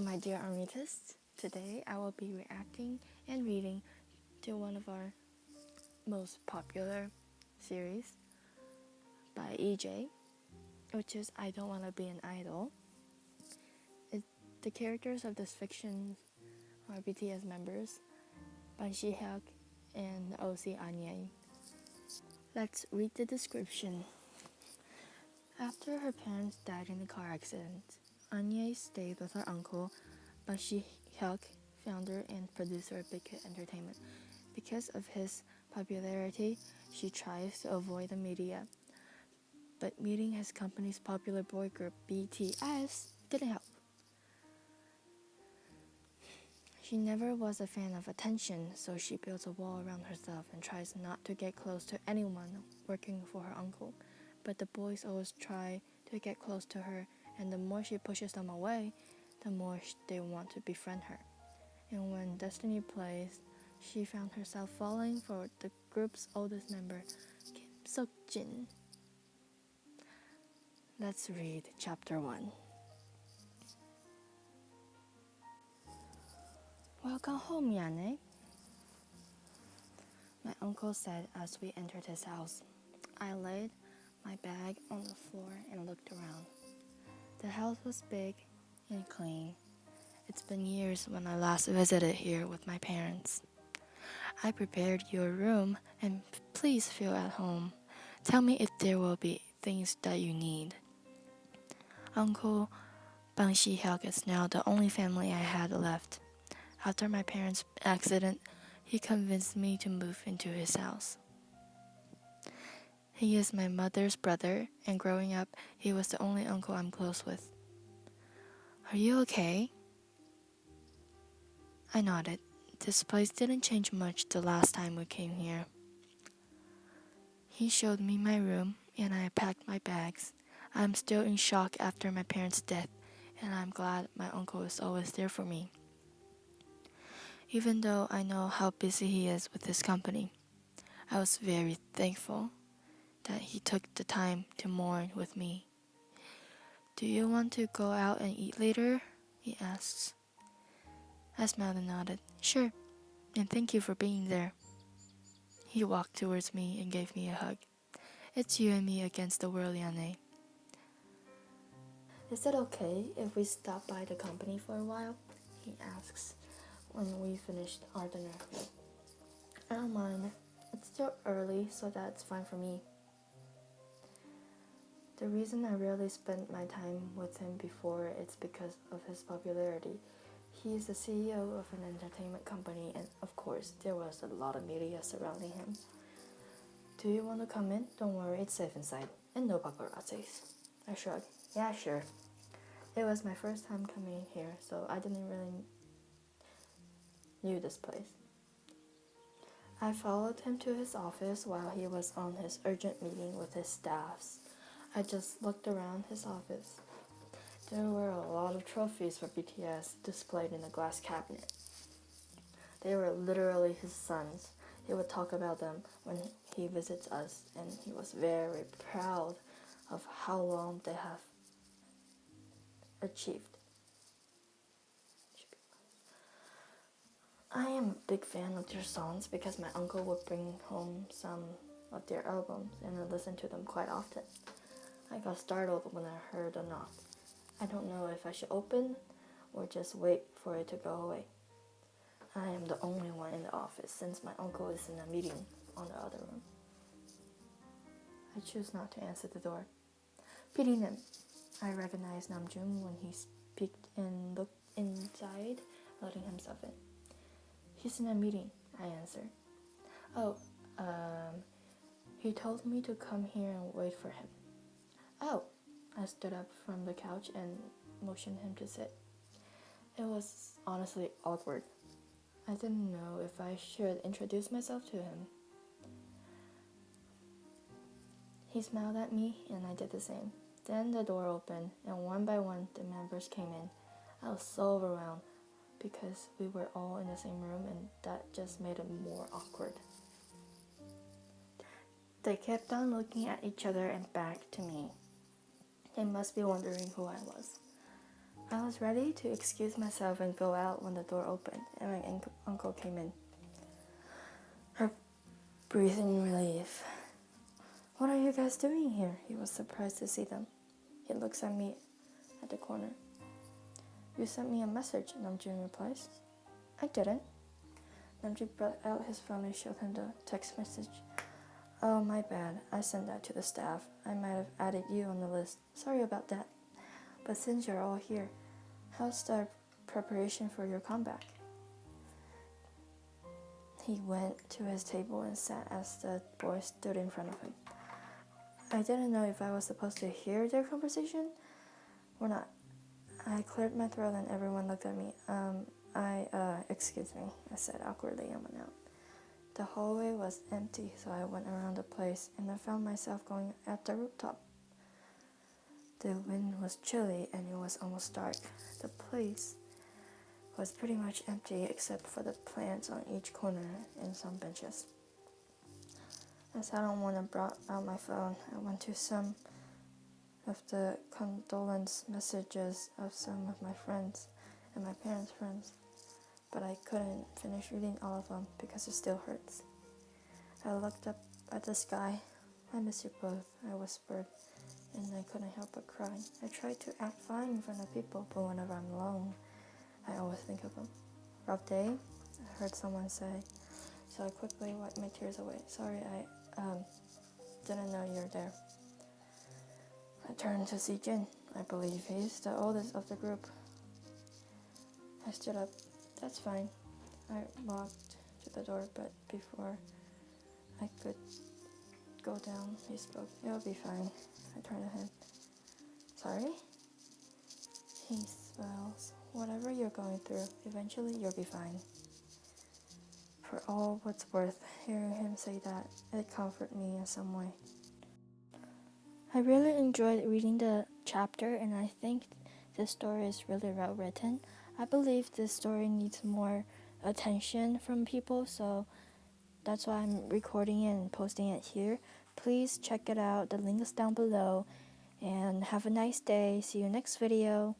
my dear Armitas. Today I will be reacting and reading to one of our most popular series by EJ, which is I Don't Want to Be an Idol. The characters of this fiction are BTS members, Ban Si-hyuk and OC Anye. Let's read the description. After her parents died in a car accident, Anye stayed with her uncle, Ban Si-hyuk, founder and producer of Big Hit Entertainment. Because of his popularity, she tries to avoid the media. But meeting his company's popular boy group BTS didn't help. She never was a fan of attention, so she builds a wall around herself and tries not to get close to anyone working for her uncle. But the boys always try to get close to her, and the more she pushes them away, the more they want to befriend her. And when Destiny plays, she found herself falling for the group's oldest member, Kim Seok-jin. Let's read chapter 1. Welcome home, Yane, my uncle said as we entered his house. I laid my bag on the floor and looked around. The house was big and clean. It's been years when I last visited here with my parents. I prepared your room and please feel at home. Tell me if there will be things that you need. Uncle Bang Si-hyuk is now the only family I had left. After my parents' accident, he convinced me to move into his house. He is my mother's brother, and growing up, he was the only uncle I'm close with. Are you okay? I nodded. This place didn't change much the last time we came here. He showed me my room, and I packed my bags. I'm still in shock after my parents' death, and I'm glad my uncle is always there for me. Even though I know how busy he is with his company, I was very thankful that he took the time to mourn with me. Do you want to go out and eat later? He asks. I smiled and nodded. Sure, and thank you for being there. He walked towards me and gave me a hug. It's you and me against the world, Yane. Is it okay if we stop by the company for a while? He asks when we finished our dinner. I don't mind. It's still early, so that's fine for me. The reason I rarely spent my time with him before is because of his popularity. He is the CEO of an entertainment company, and of course, there was a lot of media surrounding him. Do you want to come in? Don't worry, it's safe inside, and no paparazzis. I shrugged. Yeah, sure. It was my first time coming here, so I didn't really knew this place. I followed him to his office while he was on his urgent meeting with his staffs. I just looked around his office. There were a lot of trophies for BTS displayed in a glass cabinet. They were literally his sons. He would talk about them when he visits us, and he was very proud of how long they have achieved. I am a big fan of their songs because my uncle would bring home some of their albums and I listened to them quite often. I got startled when I heard a knock. I don't know if I should open or just wait for it to go away. I am the only one in the office since my uncle is in a meeting on the other room. I choose not to answer the door. PD님, I recognized Namjoon when he peeked and looked inside, letting himself in. He's in a meeting, I answered. Oh, he told me to come here and wait for him. Oh, I stood up from the couch and motioned him to sit. It was honestly awkward. I didn't know if I should introduce myself to him. He smiled at me and I did the same. Then the door opened and one by one the members came in. I was so overwhelmed because we were all in the same room and that just made it more awkward. They kept on looking at each other and back to me. They must be wondering who I was. I was ready to excuse myself and go out when the door opened and my uncle came in. Her breathing relief. What are you guys doing here? He was surprised to see them. He looks at me at the corner. You sent me a message, Namjoon replies. I didn't. Namjoon brought out his phone and showed him the text message. Oh, my bad. I sent that to the staff. I might have added you on the list. Sorry about that. But since you're all here, how's the preparation for your comeback? He went to his table and sat as the boys stood in front of him. I didn't know if I was supposed to hear their conversation or not. I cleared my throat and everyone looked at me. Excuse me, I said awkwardly and went out. The hallway was empty, so I went around the place and I found myself going at the rooftop. The wind was chilly and it was almost dark. The place was pretty much empty except for the plants on each corner and some benches. As I don't want to brought out my phone, I went to some of the condolence messages of some of my friends and my parents' friends, but I couldn't finish reading all of them because it still hurts. I looked up at the sky. I miss you both, I whispered, and I couldn't help but cry. I tried to act fine in front of people, but whenever I'm alone, I always think of them. Rough day? I heard someone say, so I quickly wiped my tears away. Sorry, I didn't know you're there. I turned to see Jin. I believe he's the oldest of the group. I stood up. That's fine. I walked to the door, but before I could go down, he spoke. It'll be fine. I turned to him. Sorry? He smiles. Whatever you're going through, eventually you'll be fine. For all what's worth, hearing him say that, it comforted me in some way. I really enjoyed reading the chapter, and I think this story is really well written. I believe this story needs more attention from people, so that's why I'm recording it and posting it here. Please check it out. The link is down below, and have a nice day. See you next video.